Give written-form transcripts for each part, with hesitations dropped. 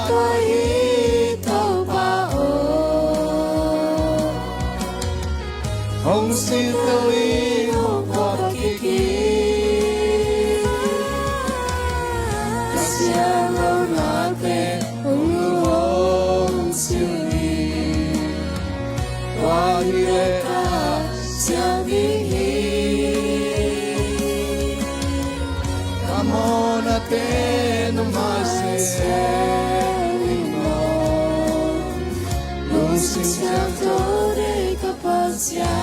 toi tàu bao hồng xin tôi hồng qua kiki Kasia lo nate hong siri qua hiệp ka siang vihi amona te no mase Lusin siang tore kapasia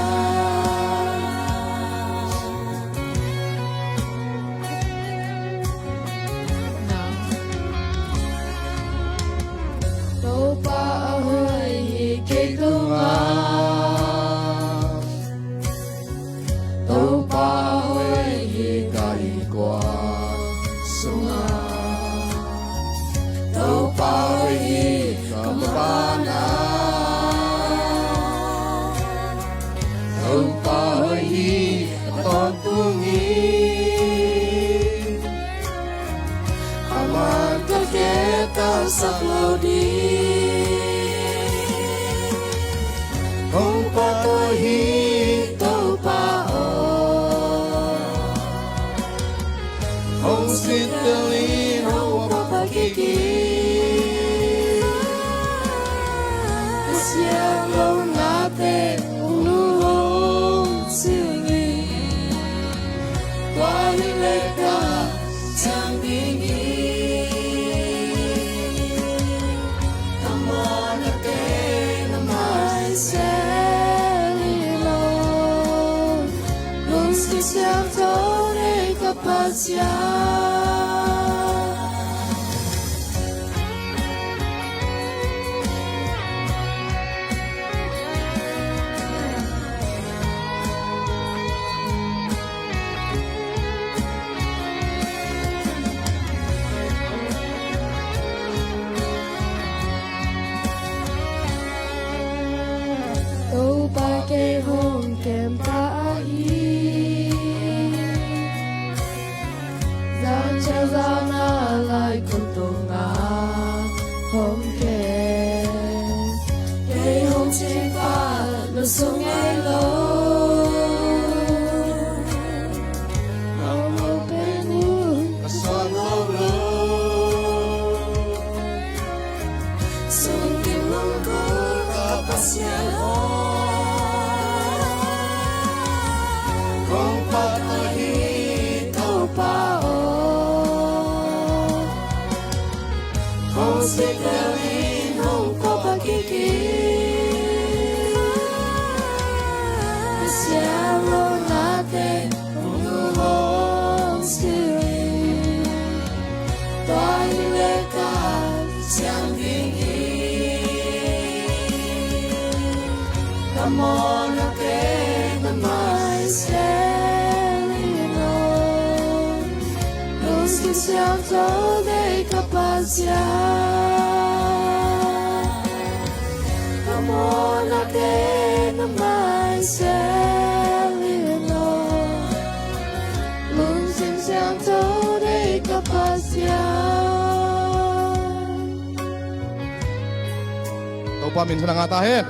Topa ahoy ke tunga Topa ahoy kai kwa sunga Topa ahoy kampana Topa ahoy tontungi Amata kita saklodi hồng qua tôi Tau pao hồng xin tôi hồng qua Papa kiki Siang lo nate unu hong siri Wali leka siang dingi Amona te na mai selilo Lunsi siang tore kapasia Tau pakai hong kem tahi Zancha zana lai kuntunga hong kem Kei hong ching pa lo sung ai lo Hong lo penu son lâu lâu Sung kim mong ko kapasya ho hồng qua tôi Tau pao Hong sit down in hong papa kiki Siamo nate unu hong siri Toai leka siang dingi Kamona te na mai selino Lusin siang tode kapasia Kamona te na mai selino Lusin siang tode kapasia Tàu pa mình sang ngata hết